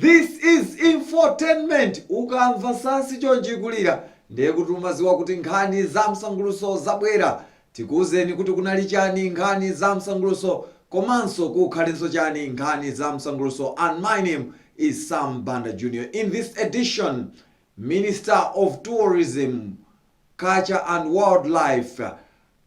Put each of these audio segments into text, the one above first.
This is Infotainment. Ukamva sasi chonjigulira ndiye kuti umaziwa kuti nkhani za msanguluso zabwera. Tikuwuzeni kuti kunali chani nkhani za msanguluso komanso kukhalenso chani nkhani za msanguluso. And my name is Sam Banda Jr. In this edition, Minister of Tourism, Culture and Wildlife,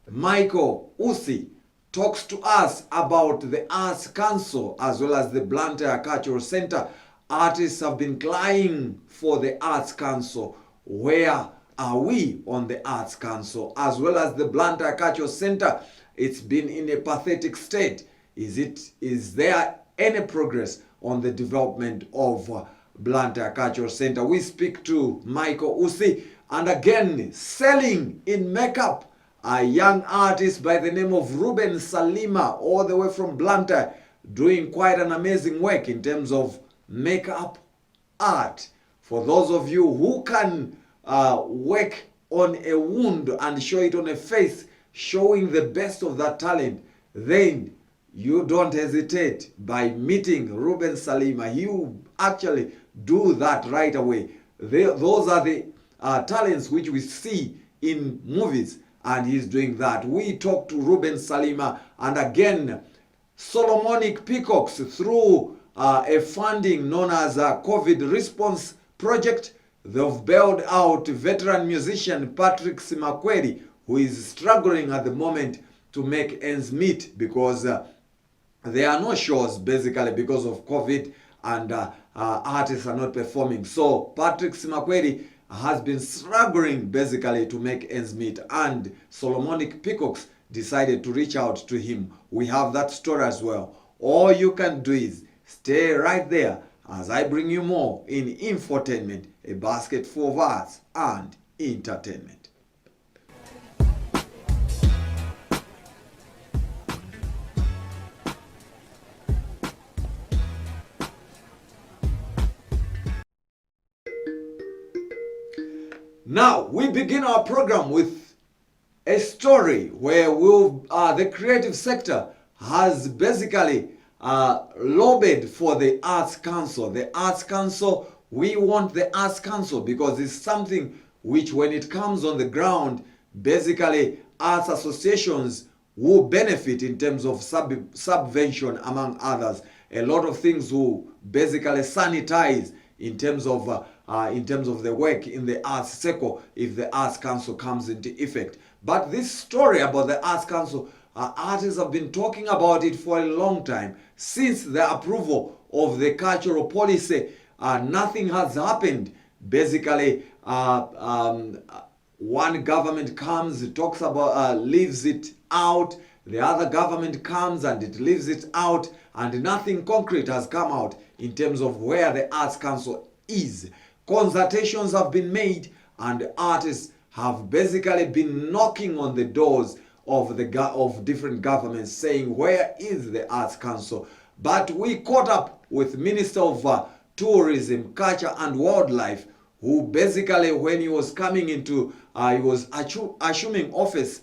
Michael Usi, talks to us about the Arts Council as well as the Blantyre Cultural Center. Artists have been crying for the Arts Council. Where are we on the Arts Council? As well as the Blantyre Cultural Center, it's been in a pathetic state. Is there any progress on the development of Blantyre Cultural Center? We speak to Michael Usi, and again, selling in makeup, a young artist by the name of Ruben Salima, all the way from Blantyre, doing quite an amazing work in terms of makeup art. For those of you who can work on a wound and show it on a face, showing the best of that talent, then you don't hesitate by meeting Ruben Salima. He will actually do that right away. Those are the talents which we see in movies, and he's doing that. We talk to Ruben Salima, and again, Solomonic Peacocks, through a funding known as a COVID Response Project, they've bailed out veteran musician Patrick Simakweli, who is struggling at the moment to make ends meet because there are no shows basically because of COVID, and artists are not performing. So Patrick Simakweli has been struggling basically to make ends meet, and Solomonic Peacocks decided to reach out to him. We have that story as well. All you can do is stay right there as I bring you more in Infotainment, a basket full of arts and entertainment. Now, we begin our program with a story where the creative sector has basically lobbied for the Arts Council. The Arts Council, we want the Arts Council because it's something which, when it comes on the ground, basically arts associations will benefit in terms of subvention, among others. A lot of things will basically sanitize in terms of the work in the arts sector if the Arts Council comes into effect. But this story about the Arts Council, artists have been talking about it for a long time. Since the approval of the cultural policy, nothing has happened. Basically, one government comes, talks about, leaves it out. The other government comes and it leaves it out, and nothing concrete has come out in terms of where the Arts Council is. Consultations have been made, and artists have basically been knocking on the doors of different governments saying, where is the Arts Council? But we caught up with Minister of Tourism, Culture and Wildlife, who basically, when he was coming into, he was assuming office,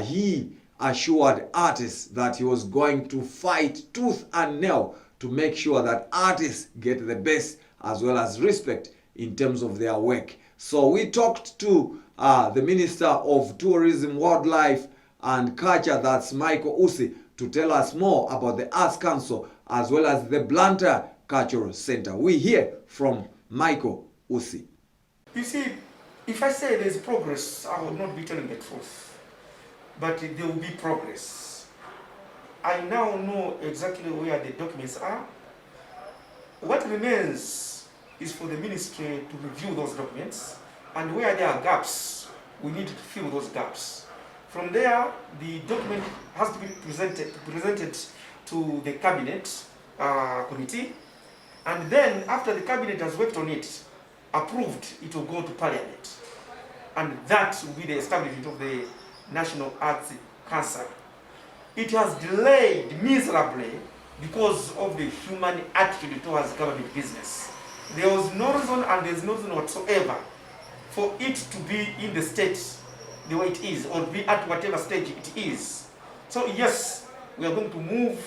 he assured artists that he was going to fight tooth and nail to make sure that artists get the best as well as respect in terms of their work. So we talked to the Minister of Tourism, Wildlife and Culture, that's Michael Usi, to tell us more about the Arts Council as well as the Blantyre Cultural Center. We hear from Michael Usi. You see, if I say there's progress, I will not be telling the truth. But there will be progress. I now know exactly where the documents are. What remains is for the ministry to review those documents, and where there are gaps, we need to fill those gaps. From there, the document has to be presented to the cabinet committee, and then after the cabinet has worked on it, approved, it will go to parliament, and that will be the establishment of the National Arts Council. It has delayed miserably because of the human attitude towards government business. There was no reason, and there's no reason whatsoever for it to be in the state the way it is, or be at whatever stage it is. So yes, we are going to move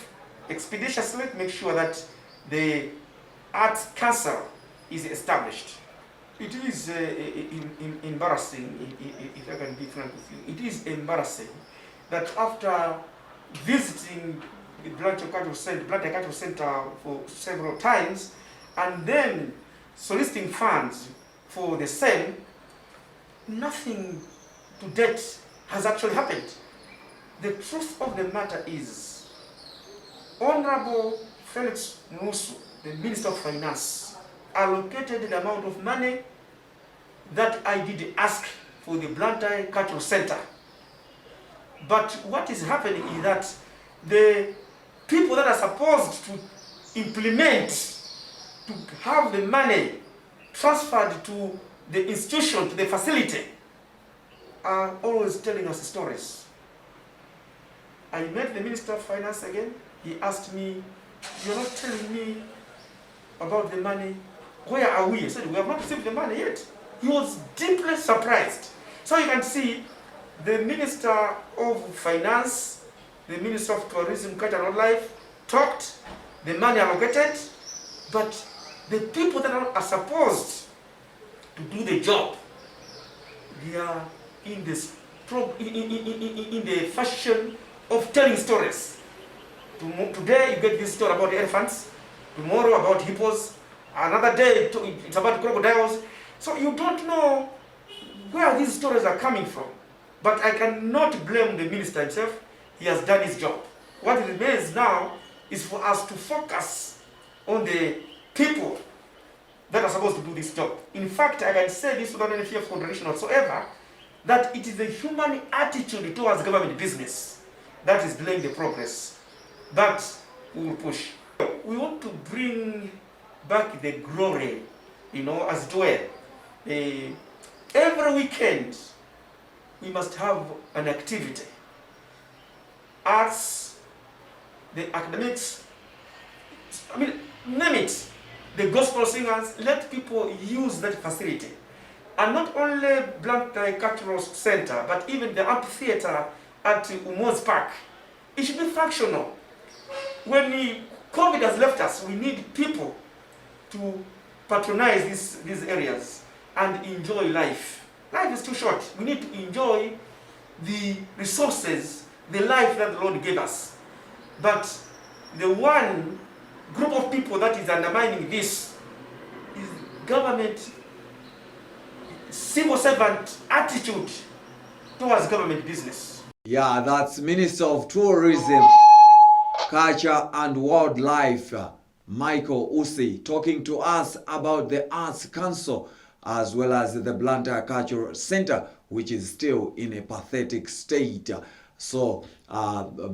expeditiously to make sure that the Arts Council is established. It is embarrassing, if I can be frank with you. It is embarrassing that after visiting the Blantyre Cultural Center for several times, and then soliciting funds for the same, nothing to date has actually happened. The truth of the matter is, Honorable Felix Musu, the Minister of Finance, allocated the amount of money that I did ask for the Blantyre Cultural Center. But what is happening is that the people that are supposed to implement, to have the money transferred to the institution, to the facility, are always telling us stories. I met the Minister of Finance again. He asked me, "You're not telling me about the money. Where are we?" I said, "We have not received the money yet." He was deeply surprised. So you can see the Minister of Finance, the Minister of Tourism, Culture and Wildlife talked, the money allocated, but the people that are supposed to do the job, they are in this in the fashion of telling stories. Today you get this story about elephants, tomorrow about hippos, another day it's about crocodiles. So you don't know where these stories are coming from. But I cannot blame the minister himself. He has done his job. What remains now is for us to focus on the people that are supposed to do this job. In fact, I can say this without any fear of contradiction whatsoever, that it is the human attitude towards government business that is delaying the progress. But we will push. We want to bring back the glory, as it were. Every weekend, we must have an activity. Arts, the academics, name it. The gospel singers, let people use that facility. And not only Blantyre Cultural Center, but even the amphitheater at Umoz Park. It should be functional. When COVID has left us, we need people to patronize these areas and enjoy life. Life is too short. We need to enjoy the resources, the life that the Lord gave us. But the one group of people that is undermining this is government, civil servant attitude towards government business. Yeah, that's Minister of Tourism, Culture and Wildlife, Michael Usi, talking to us about the Arts Council as well as the Blantyre Cultural Center, which is still in a pathetic state. So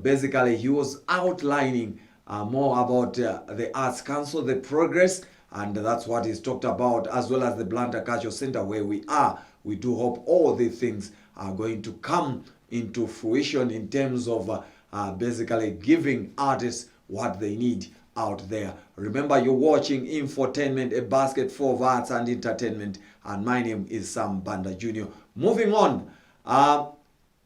basically he was outlining more about the Arts Council, the progress, and that's what he's talked about, as well as the Blantyre Cultural Center where we are. We do hope all these things are going to come into fruition in terms of basically giving artists what they need out there. Remember, you're watching Infotainment, a basket full of arts and entertainment, and my name is Sam Banda Jr. Moving on,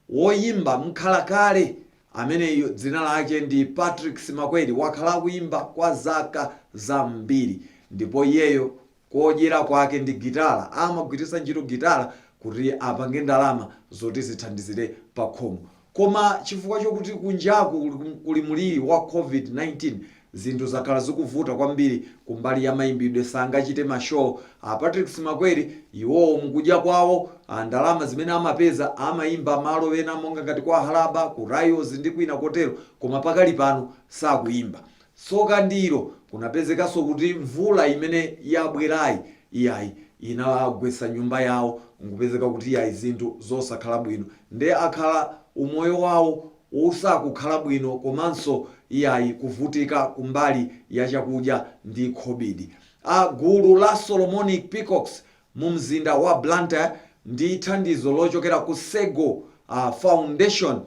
woyimba mkhalakale amene dzina lake ndi Patrick Simakweli wakhala kuimba kwa zaka zambiri, ndipo iyeyo kodyera kwake ndi gitala, amagwiritsa ntchito gitala kuti apange ndalama zoti zithandizire pa khomo. Koma chifukwa chokuti kunjaku kuli muliri wa COVID-19, zinthu zakhala zikuvuta kwambiri kumbali ya mayimbidwe, sangachite mashow. Patrick Simakweli iwowo mukudya kwawo ndalama zimene amapeza amayimba malo ena monga ngati kwa Halaba, ku Rayos ndi kwina kotero, koma pakali pano sakuyimba. Soka ndiro kunapezekanso kuti mvula imene yabwerayi iyayi inagwetsa nyumba yawo, nkupezeka kuti iyayi zinthu zosakhala bwino, nde akhala umoyo wawo usakukhala bwino, komanso iyayi kuvutika kumbali ya chakudya ndi COVID. Gulu la Solomonic Peacocks mu mzinda wa Blantyre ndi thandizo lochokera ku Sego Foundation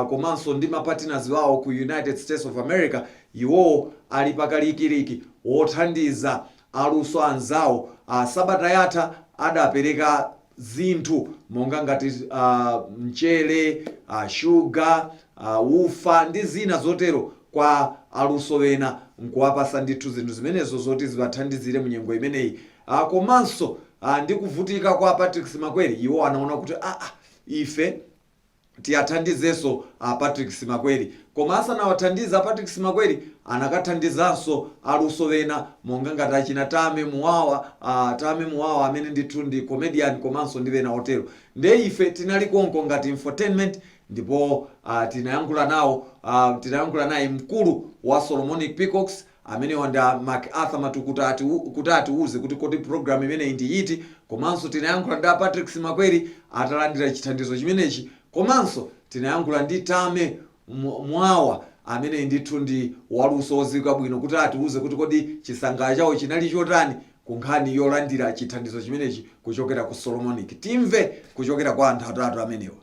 komanso ndi mapartners wawo ku United States of America, iwo ali pakalikiliki wothandiza aluso anzawo. Sabata yatha adapereka zinthu monga ngati mchere, sugar, ufa ndi zina zotero kwa aluso wena nkuwapasa ndithu zinthu zimenezo zoti ziwathandizire mu nyengo imeneyi. Komanso ndi kuvutika kwa Patrick Simakweli, iwo anaona kuti ife tiyathandizenso Patrick Simakweli, koma asanawathandiza Patrick Simakweli anakathandizanso aluso wena monga ngati achina Tame Muwawa amene ndithu ndi comedian komanso ndi wena otero. Nde ife tinali konko ngati Infotainment, ndipo tinayankhula naye mkulu wa Solomonic Peacocks amene wanda MacArthur Matukuta kuti atiuze kuti kodi program imeneyi ndi iti, komanso tinayankhula ndi Patrick Simakweli atalandira chithandizo chimenechi, komanso tinayankhula ndi Tame Muwawa amene ndithu ndi waluso odziwika bwino kuti atiuze kuti kodi chisangalalo chawo chinali chotani ku nkhani yolandira chithandizo chimenechi kuchokera ku Solomonic. Timve kuchokera kwa anthu atatu amenewa.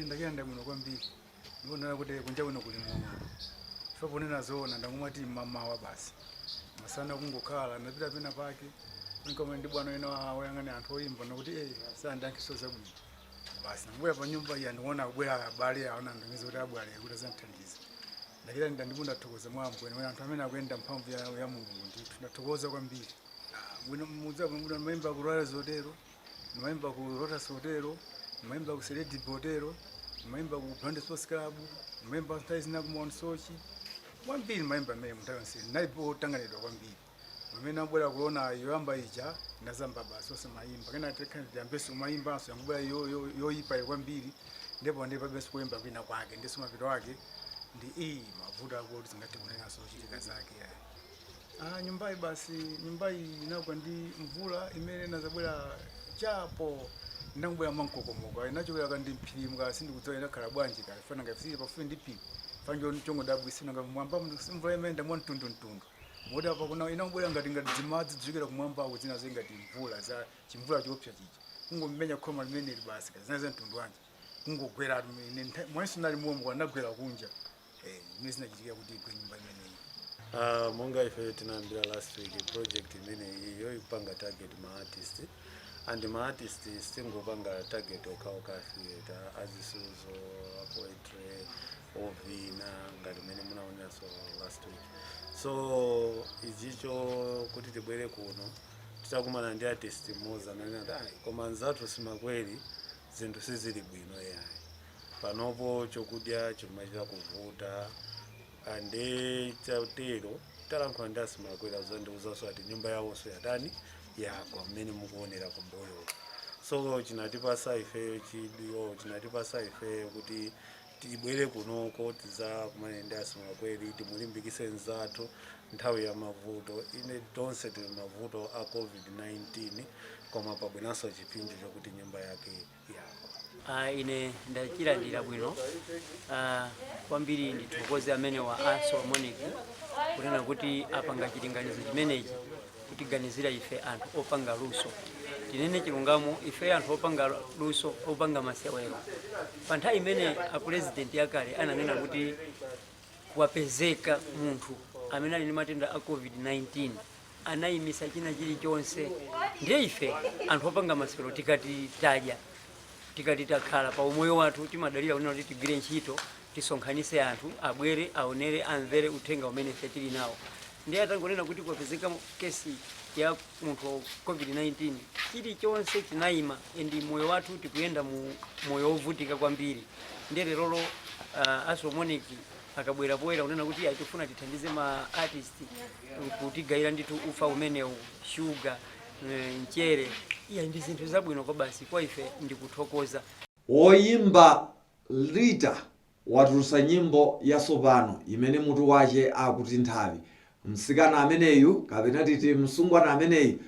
Ndagenda muno kwambiri ndibona kuti kunja kuno kuli muno faponena zona ndangomati mamawa basi masana kungokhala ndapita pena pake nkoma ndi bwana wena woyang'ana anthu oyimba nokuti sandankisoza bwino basi ndabwera pa nyumba iya ndiona kubwera abale aona ndangeza kuti abwale kuti azanthandiza ndakira ndandikunda thokoza mwambo wena anthu amene akuyenda mphamvu ya Mulungu ndithu ndathokoza kwambiri. Bwino mudza kuno mayimba ku Royal Zotero, mayimba ku Rota Zotero, mayimba ku Seredi Botero, mayimba ku Brand Sports Club, mayimba ntaizi na ku Mount Sochi. Mwambiri mayimba meye mutawansi naipo tanganidwa kwambiri. Mamene abwera kuona yoyamba ija nazamba basi ose mayimba kana tekana mbeso mayimba so yangubwera yoyipa kwambiri ndipo ndipo bese kuyimba kwina kwake ndiso mapito wake ndi mavuta kuti zingati kunena so chitika zake. Nyumbai basi nyumbai inakwa ndi mvula imene nazabwera chapo ndangubwera mankokomoka inachokera kandi mphiri mukasi ndikudzera inakhala bwanji kale fana ngafisire pafupi ndi phiri fanjo nchongo dabwisina ngamwamba mvula imene mwa mtundu moda pa kuna inangubwera ngati dzimadzi dzikira kumwamba ako zina zingati mvula za chimvula chopsa chicha kungomenya khoma limene basi zinaza mtundu wanje kungogwera mwenso nali momwe kwanagwera kunja mimi nachitika kuti igwe nyumba imene. Monga ife tinambira last week project imene iyo ipanga target ma artist and ma artist singopanga target okauka theater azisuzo poetry ovina ngati mene munaona so last week. So ichicho kuti tibwere kuno titakumana ndi artist moza nana koma nzathu Simakweli zinthu sizili bwino yayi panopo chokudya chimachita kuvuta ande chatero talankhula ndi Simakweli azondiuzaso ati nyumba yawo so yatani yako amene mukuonera kumboyo. So chinatipasa ife chidiyo chinatipasa ife kuti tibwere kunoko tizakumana ndi Simakweli timulimbikise nzathu nthawi ya mavuto ine tonse tili mavuto a COVID-19 koma pabweranso chipinjo chokuti nyumba yake yako. Ine ndachilandira bwino kwambiri ndithokoze amene wa Solomonic kunena kuti apanga chilinganizo chimenechi kuti ganizira ife anthu opanga luso tinene chilungamo ife anthu opanga luso opanga masewero pa nthawi imene a president yakale ananena kuti wapezeka munthu amene ali ndi matenda a COVID-19 anayimisa china chilichonse ndiye ife anthu opanga masewero tikati tadya tikati takhala pa umoyo wathu timadalira kunena kuti tigwire ntchito tisonkhanise anthu abwere aonere amvere uthenga umene ife tili nawo. Ndiye atangonena kuti kwapezeka kesi ya munthu COVID-19 chilichonse chinayima ndi moyo wathu tikuyenda mu moyo ovutika kwambiri. Ndiye lero Solomonic akabwera poera kunena kuti achifuna tithandize ma artist kuti gaira ndithu ufa umenewu sugar mchere iya ndi zinthu zabwino kwa basi kwa ife ndikuthokoza. Woyimba Rita watulusa nyimbo yatsopano imene mutu wache akuti nthawi. Msikana ameneyu kapena titi msungwana ameneyu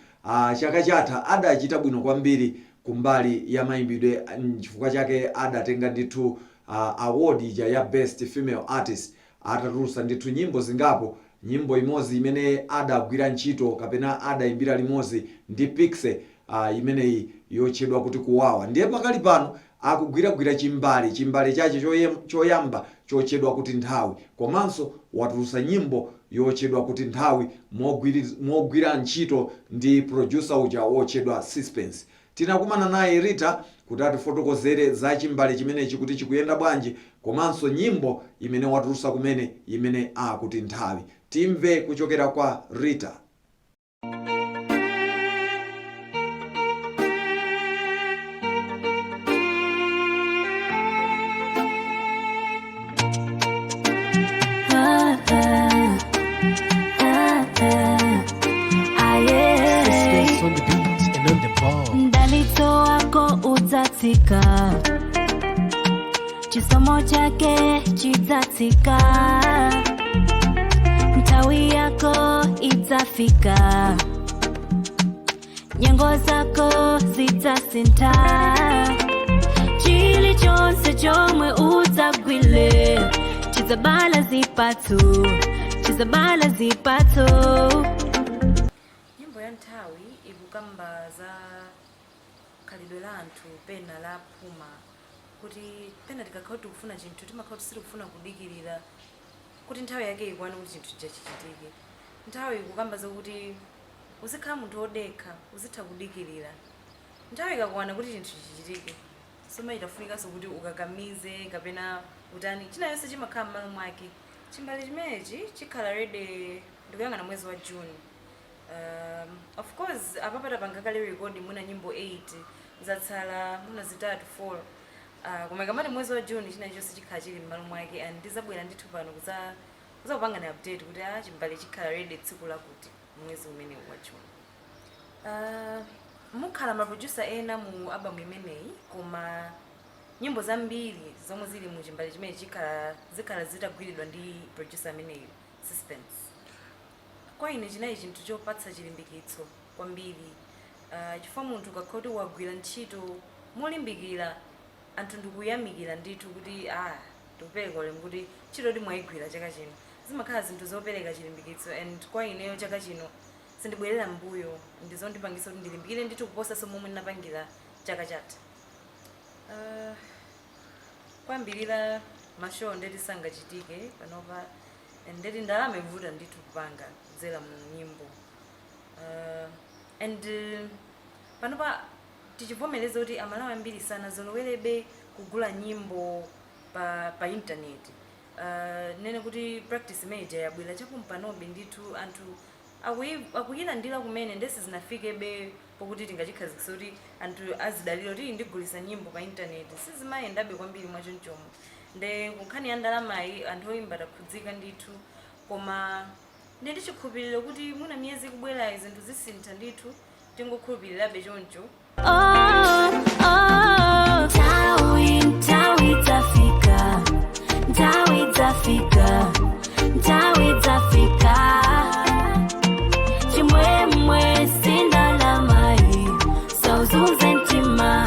chaka chatha adachita bwino kwambiri kumbali ya mayimbidwe, chifukwa chake adatenga ndithu award ya best female artist. Atatulutsa ndithu nyimbo zingapo, nyimbo imodzi imene adagwira ntchito kapena adayimbira limodzi ndi Pixie imeneyi yotchedwa kuti kuwawa. Ndiye pakali pano akugwiragwira chimbali chache choyamba chotchedwa kuti nthawi, komanso watulutsa nyimbo yotchedwa kuti nthawi mogwira ntchito ndi producer uja wotchedwa Suspense. Tinakumana naye Rita kuti atifotokozere za chimbali chimenechi kuti chikuyenda bwanji, komanso nyimbo imene watulutsa kumene imene akuti nthawi. Timve kuchokera kwa Rita. Ndalito wako utatika, chisomo chake chitatika, mtawi yako itafika, nyengo zako zitasinta, chili chonse chomwe utagwile, chizabala zipatu, chizabala zipatu. Nyimbo ya nthawi ikukamba za khalidwe la anthu pena la phuma, kuti pena tikakhala tikufuna chinthu timakhala sitikufuna kudikirira kuti nthawi yake ikwane kuti chinthu chichitike. Nthawi ikukamba zokuti uzikhala munthu wodekha, uzitha kudikirira. Nthawi ikakwana kuti chinthu chichitike, soma itafunikanso kuti ukakamize kapena utani, china yonse chimakhala m'malo mwake. Chimbali chimenechi chikhala ready ndikuyang'ana mwezi wa June. Of course apapata pangakale record muna nyimbo 8 zatsala muna zitatu 4, koma kamati mwezi wa June china chonse chikhala chili m'malo mwake, and ndizabwera ndithu pano kuzakupanga na update kuti chimbali chikhala ready tsiku lakuti mwezi umene wa June. Mukhala ma producer ena mu album imeneyi, koma nyimbo zambiri zomwe zili mu chimbali chimene zikhala zitagwiridwa ndi producer ameneyi Suspense. Kwa ine chinayi chinthu chopatsa chilimbikitso kwambiri, chifukwa munthu ukakhoti wagwira ntchito molimbikira, anthu ndikuyamikira ndithu kuti tikupereka ulemu kuti ntchito timwayigwira chaka chino. Zimakhala zinthu zopereka chilimbikitso, and kwa ineyo chaka chino sindibwerera mbuyo, ndizondipangisa kuti ndilimbikire ndithu kuposa somwe ndinapangira chaka chatha. Kwambirira mashow ndeti sangachitike panopa, ndeti ndalama ivuta ndithu kupanga kudzera mu nyimbo. And panopa tichivomereza kuti amalawi ambiri sana zolowerebe kugula nyimbo pa internet. Nene kuti practice manager yabwera chakumpanobe ndithu anthu akuyilandira kumene ndesi zinafikebe pokuti tingachikhazikisa kuti anthu azidalira kuti ndigulisa nyimbo pa internet. Sizimayendabe kwambiri mwachonchomo, nde kunkhani ya ndalamayi anthu oyimba takhudzika ndithu, koma ndichikhulupiriro kuti muna miyezi kubwera zinthu zisintha ndithu, tingokhulupirirabe choncho. Nthawi zafika, nthawi zafika, nthawi zafika, chimwemwe sindalamayi sauzunze mtima.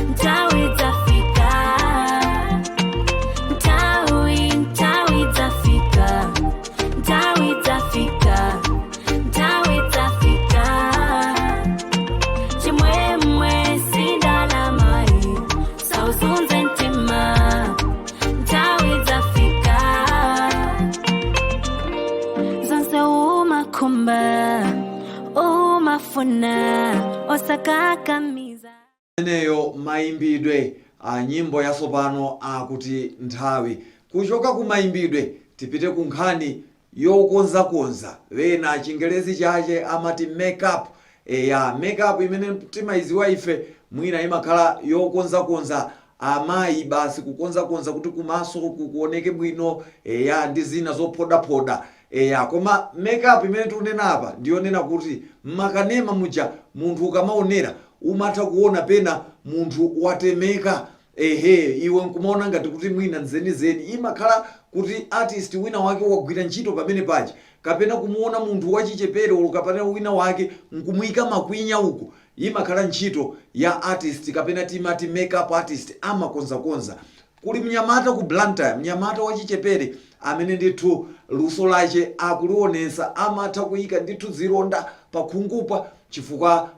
Nthawi zafika, nthawi zafika, nthawi zafika, nthawi zafika, chimwemwe sindalamayi sauzunze mtima. Nthawi zafika, zonse umakhumba umafuna osakakamiza. Imeneyo mayimbidwe nyimbo yatsopano akuti nthawi. Kuchoka ku mayimbidwe tipite ku nkhani yokonzakonza, wena chingelezi chache amati makeup. Makeup imene timayiziwa ife mwina imakhala yokonzakonza amayi basi, kukonzakonza kuti kumaso kuoneke bwino, ndi zina zophodapoda. Koma makeup imene tikunena apa ndiyonena kuti makanema muja munthu ukamaonera umatha kuona pena munthu watemeka, iwe nkumaona ngati kuti mwina nzenizeni imakhala kuti artist wina wake wagwira ntchito pamene paja, kapena kumuona munthu wachichepere kapena wina wake nkumuyika makwinya uko, imakhala ntchito ya artist kapena timati makeup artist amakonzakonza. Kuli mnyamata ku Blantyre, mnyamata wachichepere amene ndithu luso lache akulionesa, amatha kuyika ndithu zilonda pakhungupa chifukwa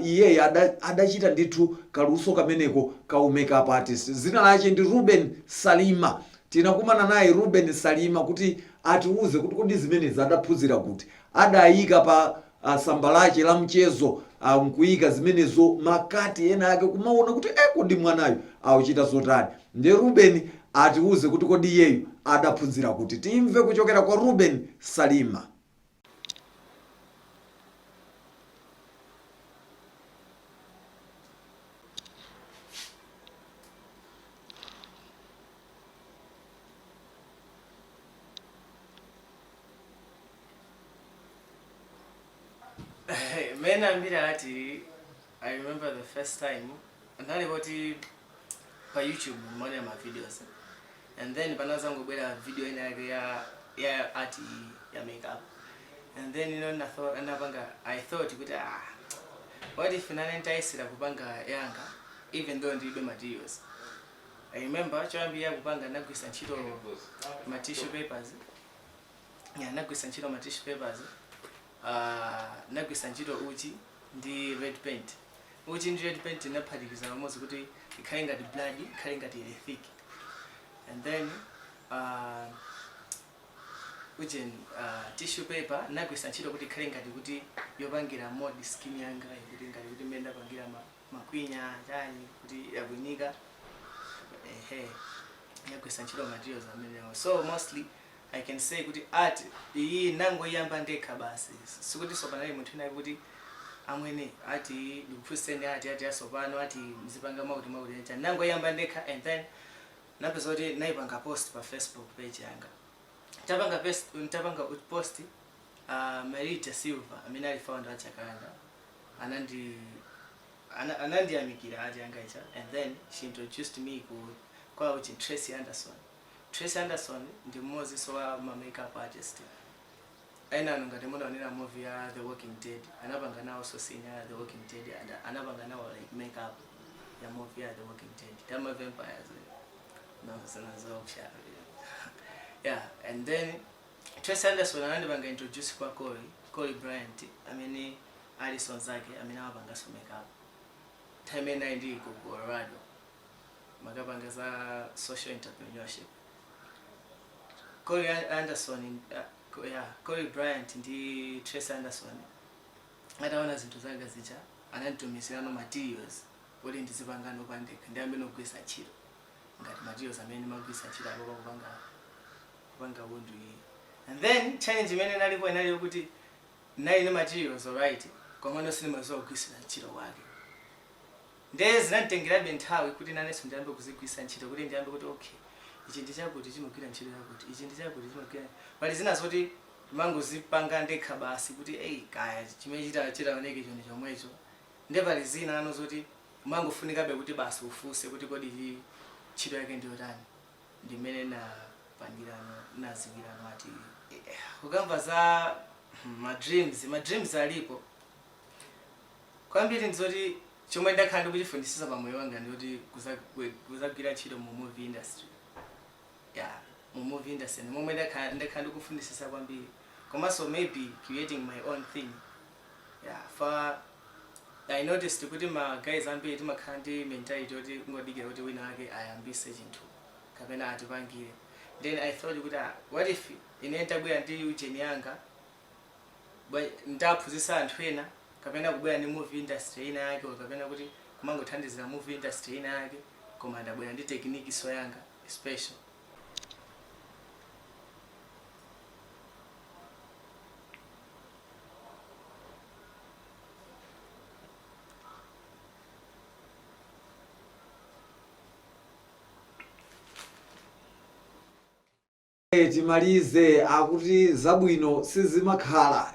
iyeyi adachita ndithu kaluso kameneko ka makeup artist. Zina lache ndi Ruben Salima. Tinakumana naye Ruben Salima kuti atiuze kuti kodi zimenezi adaphunzira kuti, adayika pa samba lache la mchezo nkuyika zimenezo makati ena ake kumaona kuti kodi mwanayo auchita zotani. Ndi Ruben atiuze kuti kodi iyeyu adaphunzira kuti. Timve kuchokera kwa Ruben Salima. Mena ambira ati, I remember the first time ndali kuti pa YouTube mmoja ma videos, and then panaanza ngobwera video ina yake ya art ya makeup, and then I thought kuti what if nitaisira kupanga yanga even though ndibe materials. I remember choambia kupanga nagwisa ntchito ma tissue papers, nagwisa ntchito ma tissue papers, nagwisa ntchito uchi ndi red paint. Uchi ndi red paint naphatikiza pamodzi kuti ikhale ngati blood, ikhale ngati thick. And then tissue paper nagwisa ntchito kuti ikhale ngati kuti yopangira mod skin yanga, kuti ngati kuti menda pangira makwinya chani kuti yabwinika. Nagwisa ntchito materials amenewo. So mostly I can say kuti art iyi nango yamba ndekha basi. Sikuti sopanali munthu ina kuti amwene ati ndikufuseni ati asopano ati mzipanga mauti ncha nango yamba ndekha, and then napeza kuti naipanga post pa Facebook page yanga. Ntapanga post Marita Silva amene ali founder wa Chakanda anandiyamikira ati yanga icha, and then she introduced me kwa uchi Tracy Anderson. Tracy Anderson ndi mmodzi wa ma makeup artist. Ena ngati mona onera movie ya The Walking Dead, anapanga nawo so scene ya The Walking Dead, and anapanga nawo like makeup ya movie ya The Walking Dead. Tama vampires. No, sana zo kusha. Yeah, and then Tracy Anderson anandibanga introduce kwa Corey Bryant, amene Alison zake amene apanga so makeup. Time ena ndi ku Colorado. Makapanga za social entrepreneurship. Corey Bryant ndi Tracy Anderson ataona zinthu zanga zicha ananditumizira no materials kuti ndizipanga nopandeka, ndi amene ogwisa ntchito ngati materials amene magwisa ntchito apo kupanga wundu iyi. And then challenge imene nalipo inali kuti nali ne materials alright, komano sinimaziwa kugwisira ntchito wake. Ndezi zinanditengerabe nthawi kuti nanenso ndiyambe kuzigwisa ntchito, kuti ndiyambe kuti okay, ichi ndi chakuti chimagwira ntchito yakuti, ichi ndi chakuti chimagwira. Pali zina zoti mangozipanga ndekha basi kuti kaya chimene chitaoneke choni chomwecho. Ndi pali zina ano zoti mangofunikabe kuti basi ufunse kuti kodi ntchito yake ndi yotani. Ndimene napangirano naziwirano ati kukamva za ma dreams alipo. Kwambiri nzoti chomwe ndakhala ndikuchifundisisa pa moyo wanga ndikuti kuzagwira ntchito mu movie industry. Mu movie industry momwe ndakhala ndikufundisisa kwambiri. Komanso maybe creating my own thing. For I noticed kuti ma guys ambiri timakhala ndi mentality yoti ngodikira kuti wina wake ayambise chinthu kapena atipangire. Then I thought kuti what if ine ntabwera ndi ujeni yanga ndaphunzitsa anthu ena, kapena kubwera ndi movie industry ina yake, kapena kuti kumangothandizira movie industry ina yake, koma ndabwera ndi technique so yanga special. Timalize akuti zabwino sizimakhala.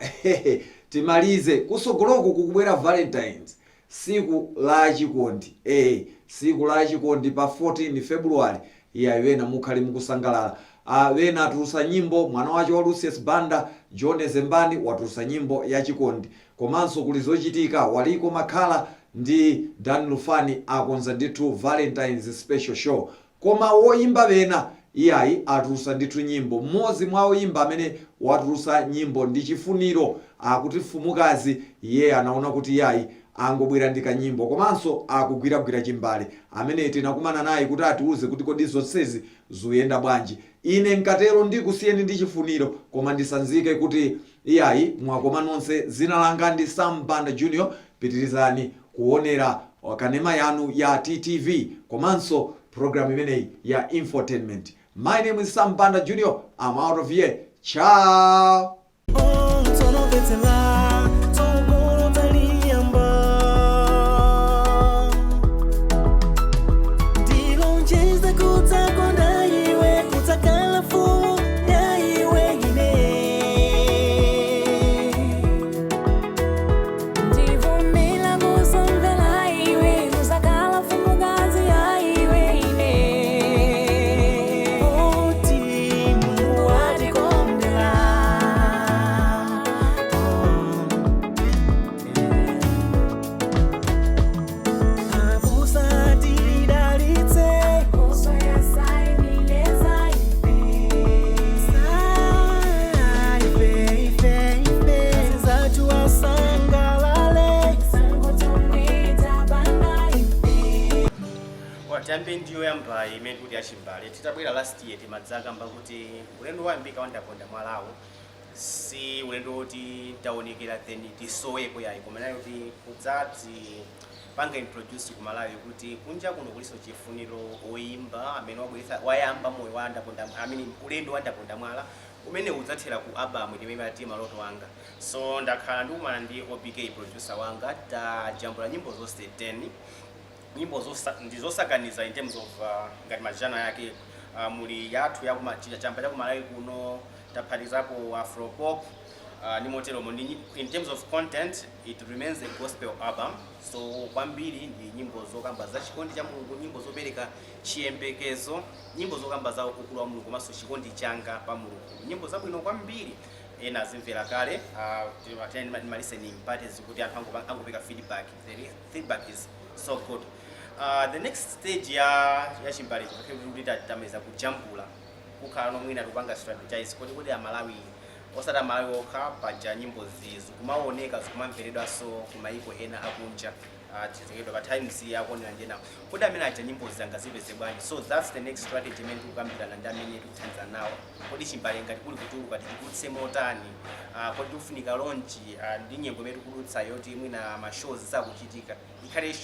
Timalize kusogoloko kukubwera Valentines, siku la chikondi. Siku la chikondi pa 14 February yayena mukhale mukusangalala. Wena atulusa nyimbo, mwana wacho wa Lucius Banda John Zembani watulusa nyimbo ya chikondi. komanso kuli zochitika waliko makhala ndi Dan Lufani akonza ndithu Valentine's special show. Koma woyimba bena iyayi atulusa ndithu nyimbo. Mmodzi mwa oyimba amene watulusa nyimbo ndi Chifuniro akuti mfumukazi iye anaona kuti iyayi angobwera ndi kanyimbo komanso akugwiragwira chimbale amene tinakumana naye kuti atiuze kuti kodi zonsezi zuyenda bwanji. Ine nkatero ndikusiyeni ndi Chifuniro koma ndisanzike kuti iyayi mwakoma nonse. Zina langa ndi Sam Banda Junior. Pitirizani kuonera kanema yanu ya TTV komanso program imeneyi ya Infotainment. My name is Sam Banda Junior. I'm out of here. Ciao. Chambe ndiyo yamba imene kuti achimbale titabwera last year timadzaka mba kuti ulendo wayambika wandaponda mwalawo si ulendo woti taonekera then tisowepo yayi koma nayo kuti kudzati panga introduce ku Malawi kuti kunja kuno kuliso Chifuniro oyimba amene wayamba moyo wandaponda amene ulendo wandaponda mwala umene udzathera ku album imene ati maloto wanga. So ndakhala ndikumana ndi OBK producer wanga tajambula nyimbo zonse 10 nyimbo ndizosakaniza in terms of ngati majana yake muli yathu ya chamba cha Malawi kuno taphatizapo afro pop ni motero in terms of content it remains a gospel album. So kwambiri ndi nyimbo zokamba za chikondi cha Mulungu, nyimbo zopereka chiyembekezo, nyimbo zokamba za ukulu wa Mulungu komanso chikondi changa pa Mulungu, nyimbo zabwino kwambiri ena zimvera kale my listening parties kuti anthu angopeka feedback. The feedback is so good. The next stage ya chimbale kuti tameza kujambula kukhala nomwina kupanga strategize kuti Amalawi osati Malawi okha paja nyimbo zizo kumaoneka zikumamveredwa so kumayiko ena akunja tizekedwa pa times yakonera ndena kuti amene acha nyimbo zanga zipeze bwanji. So that's the next strategy imene tikukambirana ndi amene tikuthandiza nawo kuti chimbale ngati kuli kutuluka tikutse motani kuti ufunika launch ndi nyengo imene tikulutsa yoti mwina ma shows sakuchitika ikhale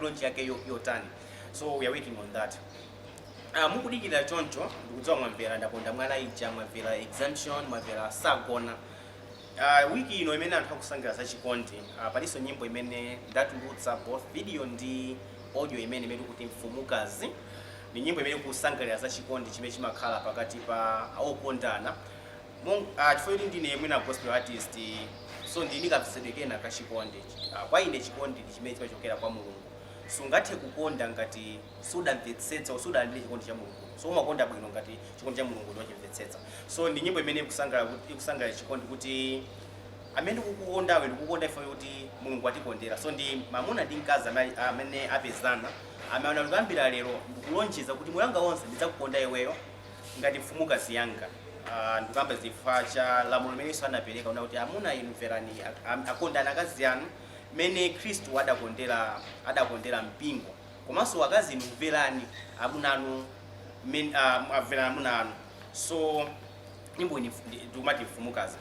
launch yake yotani. So we are working on that. Mukudikira choncho ndikudziwa mwamvera ndaponda mwala ija, mwamvera exemption, mwamvera sagona. Wiki ino imene anthu akusangira za chikondi paliso nyimbo imene ndatulutsa both video ndi audio imene kuti mfumukazi. Ni nyimbo imene kusangalira za chikondi chimene chimakhala pakati pa okondana. Chifukwa ndine mwina gospel artist so ndinikavisedekena ka chikondi. Kwa ine chikondi ndi chimene chimachokera kwa Mulungu. Sungathe kukonda ngati sudamvetsetsa usudalandire chikondi cha Mulungu. So umakonda bwino ngati chikondi cha Mulungu ndi chimvetsetsa. So ndi nyimbo imene ikusangalira chikondi kuti amene kukukondawe ndikukonda ife kuti Mulungu atikondera. So ndi mamuna ndi mkazi amene apezana amene akuyambira lero ndikulonjeza kuti moyo wanga wonse ndidzakukonda iweyo ngati mfumukazi yanga. Ndikamba zifukwa cha lamulo limene Yesu anapereka kuti amuna inu mverani akondana akazi anu mene Kristu adakondera mpingo komanso akazi inu mverani amuna anu amverani amuna anu. So nyimbo ni ndimati mfumukazi.